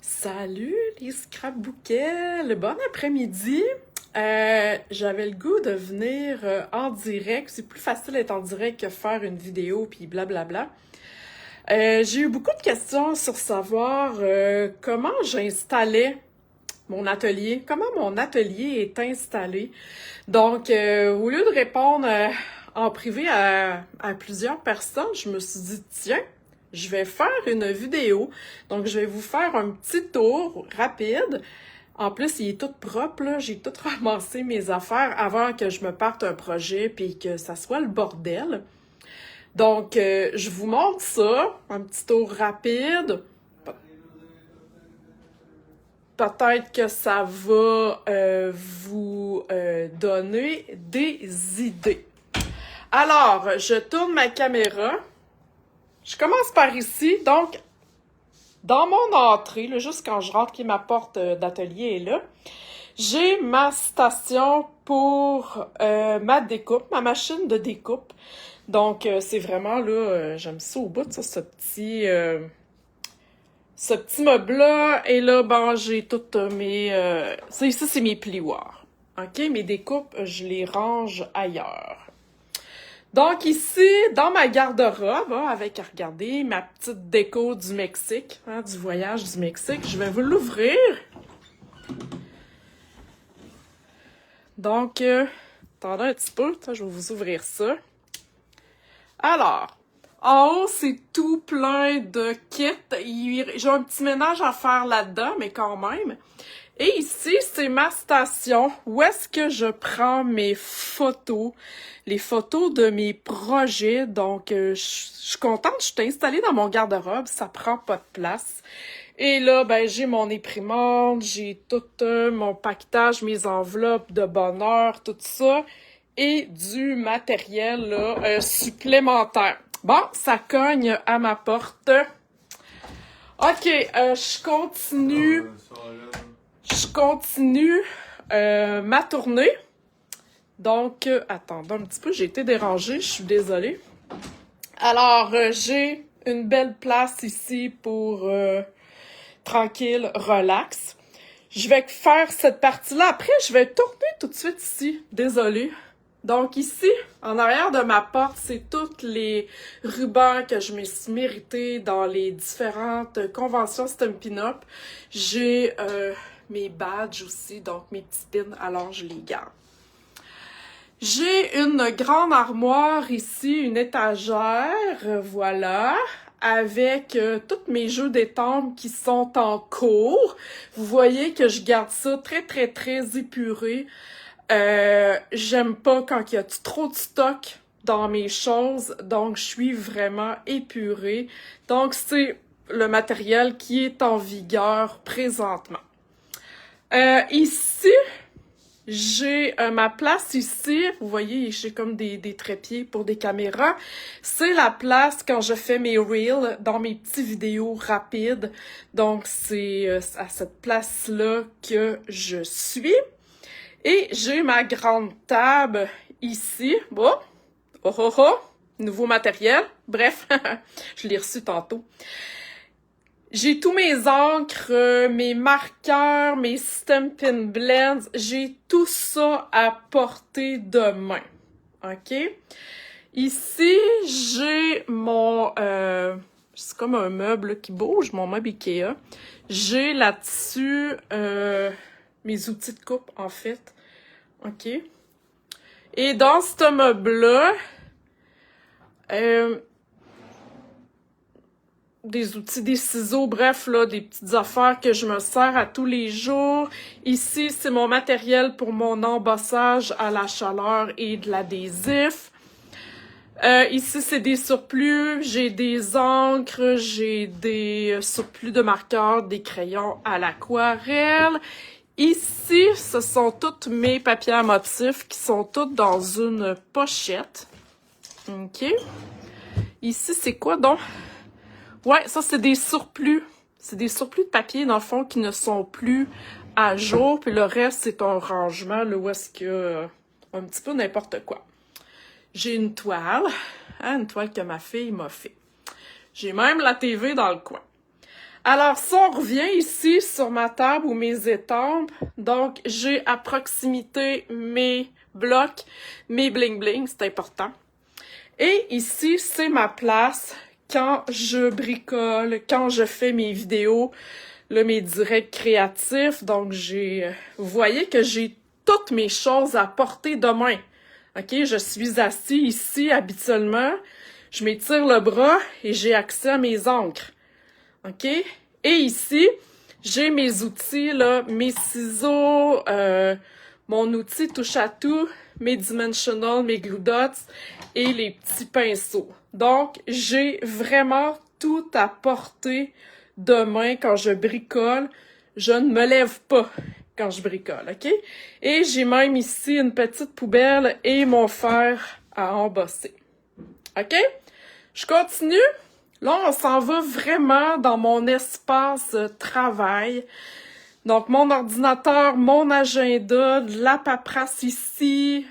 Salut les scrapbookels! Bon après-midi! J'avais le goût de venir en direct. C'est plus facile d'être en direct que faire une vidéo puis blablabla. J'ai eu beaucoup de questions sur savoir comment j'installais mon atelier, comment mon atelier est installé. Donc, au lieu de répondre en privé à plusieurs personnes, je me suis dit, tiens, je vais faire une vidéo. Donc, je vais vous faire un petit tour rapide. En plus, il est tout propre, là. J'ai tout ramassé mes affaires avant que je me parte un projet puis que ça soit le bordel. Donc, je vous montre ça, un petit tour rapide. Peut-être que ça va vous donner des idées. Alors, je tourne ma caméra. Je commence par ici. Donc, dans mon entrée, là, juste quand je rentre, ma porte d'atelier est là, j'ai ma station pour ma découpe, ma machine de découpe. Donc, c'est vraiment là, j'aime ça au bout de ça, ce petit meuble-là. Et là, ben, j'ai toutes mes... ça, ici, c'est mes plioirs. OK? Mes découpes, je les range ailleurs. Donc ici, dans ma garde-robe, avec, regardez, ma petite déco du Mexique, du voyage du Mexique, je vais vous l'ouvrir. Donc, attendez un petit peu, je vais vous ouvrir ça. Alors, en haut, c'est tout plein de kits. J'ai un petit ménage à faire là-dedans, mais quand même. Et ici, c'est ma station où est-ce que je prends mes photos, les photos de mes projets. Donc, je suis contente, je suis installée dans mon garde-robe, ça prend pas de place. Et là, ben, j'ai mon imprimante, j'ai tout mon paquetage, mes enveloppes de bonheur, tout ça, et du matériel là, supplémentaire. Bon, ça cogne à ma porte. OK, je continue ma tournée. Donc, attendez un petit peu, j'ai été dérangée, je suis désolée. Alors, j'ai une belle place ici pour tranquille, relax. Je vais faire cette partie-là. Après, je vais tourner tout de suite ici. Désolée. Donc ici, en arrière de ma porte, c'est tous les rubans que je me suis mérité dans les différentes conventions Stampin' Up. J'ai mes badges aussi, donc mes petits pins, alors je les garde. J'ai une grande armoire ici, une étagère, voilà, avec tous mes jeux d'étampes qui sont en cours. Vous voyez que je garde ça très, très, très épuré. J'aime pas quand il y a trop de stock dans mes choses, donc je suis vraiment épurée. Donc, c'est le matériel qui est en vigueur présentement. Ici, j'ai ma place ici. Vous voyez, j'ai comme des trépieds pour des caméras. C'est la place quand je fais mes reels dans mes petites vidéos rapides. Donc, c'est à cette place-là que je suis. Et j'ai ma grande table ici. Bon, nouveau matériel. Bref, je l'ai reçu tantôt. J'ai tous mes encres, mes marqueurs, mes Stampin' Blends. J'ai tout ça à portée de main. OK? Ici, j'ai mon... c'est comme un meuble qui bouge, mon meuble Ikea. J'ai là-dessus mes outils de coupe, en fait. OK? Et dans ce meuble-là, des outils, des ciseaux, bref, là, des petites affaires que je me sers à tous les jours. Ici, c'est mon matériel pour mon embossage à la chaleur et de l'adhésif. Ici, c'est des surplus, j'ai des encres, j'ai des surplus de marqueurs, des crayons à l'aquarelle. Ici, ce sont tous mes papiers à motifs qui sont tous dans une pochette. OK. Ici, c'est quoi donc? Ouais, ça, c'est des surplus. C'est des surplus de papier, dans le fond, qui ne sont plus à jour. Puis le reste, c'est un rangement, là, où est-ce qu'il y a un petit peu n'importe quoi. J'ai une toile que ma fille m'a fait. J'ai même la TV dans le coin. Alors, si on revient ici sur ma table ou mes étampes, donc j'ai à proximité mes blocs, mes bling-bling, c'est important. Et ici, c'est ma place quand je bricole, quand je fais mes vidéos, là, mes directs créatifs. Donc, vous voyez que j'ai toutes mes choses à portée de main. OK, je suis assis ici habituellement, je m'étire le bras et j'ai accès à mes encres. OK? Et ici, j'ai mes outils, là, mes ciseaux, mon outil touche à tout, mes dimensional, mes glue dots et les petits pinceaux. Donc, j'ai vraiment tout à portée de main quand je bricole. Je ne me lève pas quand je bricole, OK? Et j'ai même ici une petite poubelle et mon fer à embosser. OK? Je continue. Là, on s'en va vraiment dans mon espace travail. Donc, mon ordinateur, mon agenda, de la paperasse ici.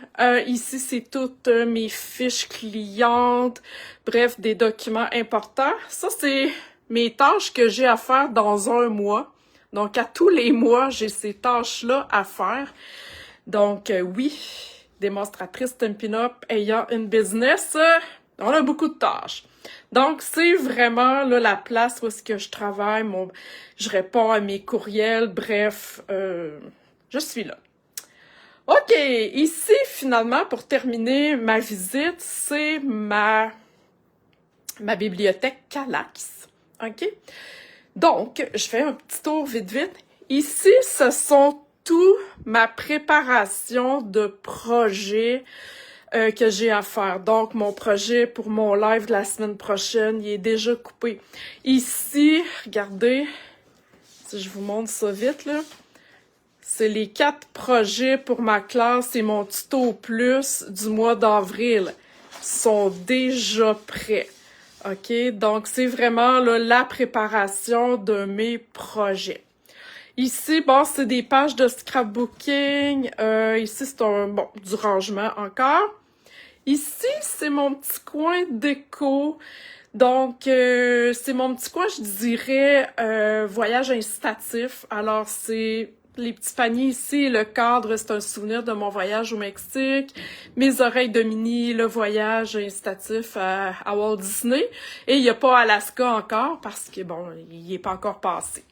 Ici, c'est toutes mes fiches clientes. Bref, des documents importants. Ça, c'est mes tâches que j'ai à faire dans un mois. Donc, à tous les mois, j'ai ces tâches-là à faire. Donc, oui, démonstratrice Stampin' Up ayant une business, on a beaucoup de tâches. Donc, c'est vraiment là la place où est-ce que je travaille, je réponds à mes courriels, bref, je suis là. OK, ici, finalement, pour terminer ma visite, c'est ma bibliothèque Kallax. OK? Donc, je fais un petit tour vite. Ici, ce sont tout ma préparation de projets que j'ai à faire. Donc, mon projet pour mon live de la semaine prochaine, il est déjà coupé. Ici, regardez, si je vous montre ça vite, là, c'est les 4 projets pour ma classe et mon tuto plus du mois d'avril. Ils sont déjà prêts. OK? Donc, c'est vraiment là, la préparation de mes projets. Ici, bon, c'est des pages de scrapbooking. Ici, c'est du rangement encore. Ici, c'est mon petit coin déco. Donc, c'est mon petit coin, je dirais, voyage incitatif. Alors, c'est les petits paniers ici. Le cadre, c'est un souvenir de mon voyage au Mexique. Mes oreilles de Minnie, le voyage incitatif à Walt Disney. Et il n'y a pas Alaska encore parce que, bon, il n'est pas encore passé.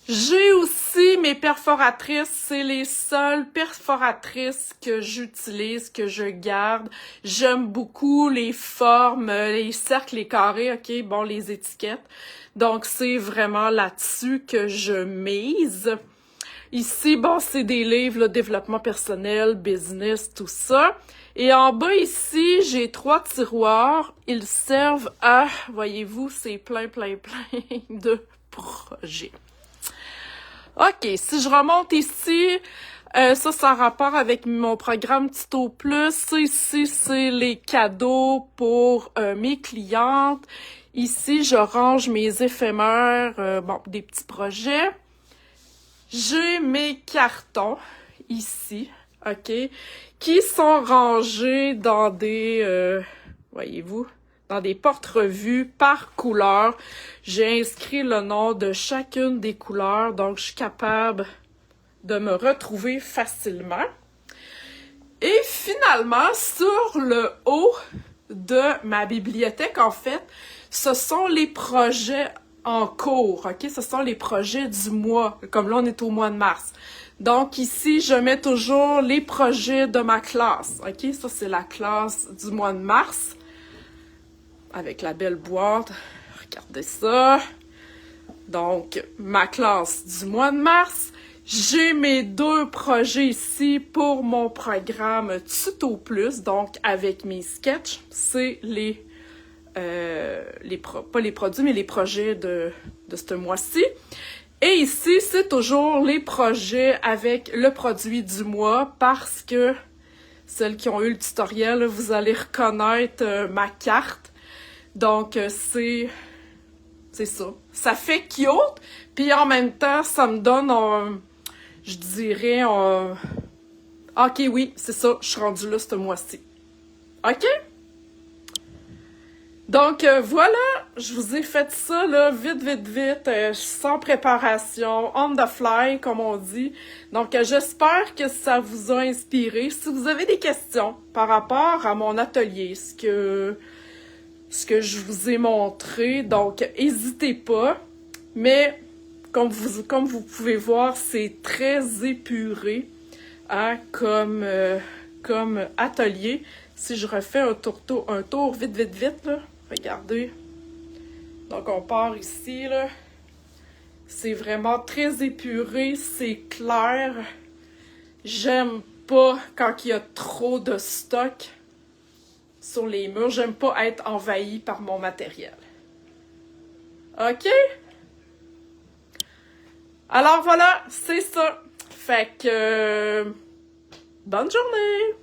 J'ai aussi mes perforatrices, c'est les seules perforatrices que j'utilise, que je garde. J'aime beaucoup les formes, les cercles, les carrés, OK, bon, les étiquettes. Donc, c'est vraiment là-dessus que je mise. Ici, bon, c'est des livres, là, développement personnel, business, tout ça. Et en bas, ici, j'ai 3 tiroirs. Ils servent à, voyez-vous, c'est plein de projets. OK, si je remonte ici, ça a rapport avec mon programme Tuto Plus. Ça, ici, c'est les cadeaux pour mes clientes. Ici, je range mes éphémères, des petits projets. J'ai mes cartons ici, OK, qui sont rangés dans des, voyez-vous, dans des porte-revues par couleur. J'ai inscrit le nom de chacune des couleurs, donc je suis capable de me retrouver facilement. Et finalement, sur le haut de ma bibliothèque, en fait, ce sont les projets en cours, OK? Ce sont les projets du mois, comme là, on est au mois de mars. Donc ici, je mets toujours les projets de ma classe, OK? Ça, c'est la classe du mois de mars. Avec la belle boîte. Regardez ça. Donc, ma classe du mois de mars. J'ai mes 2 projets ici pour mon programme Tuto Plus. Donc, avec mes sketchs, c'est pas les produits, mais les projets de ce mois-ci. Et ici, c'est toujours les projets avec le produit du mois parce que celles qui ont eu le tutoriel, vous allez reconnaître ma carte. Donc, c'est ça. Ça fait cute, puis en même temps, ça me donne, je dirais, OK, oui, c'est ça, je suis rendue là ce mois-ci. OK? Donc voilà, je vous ai fait ça là, vite, vite, vite, sans préparation, on the fly, comme on dit. Donc j'espère que ça vous a inspiré. Si vous avez des questions par rapport à mon atelier, ce que je vous ai montré, donc n'hésitez pas. Mais comme vous pouvez voir, c'est très épuré hein, comme atelier. Si je refais un tour vite, vite, vite, là, regardez. Donc on part ici, là. C'est vraiment très épuré, c'est clair. J'aime pas quand il y a trop de stock sur les murs. J'aime pas être envahi par mon matériel. OK? Alors voilà, c'est ça. Fait que... bonne journée!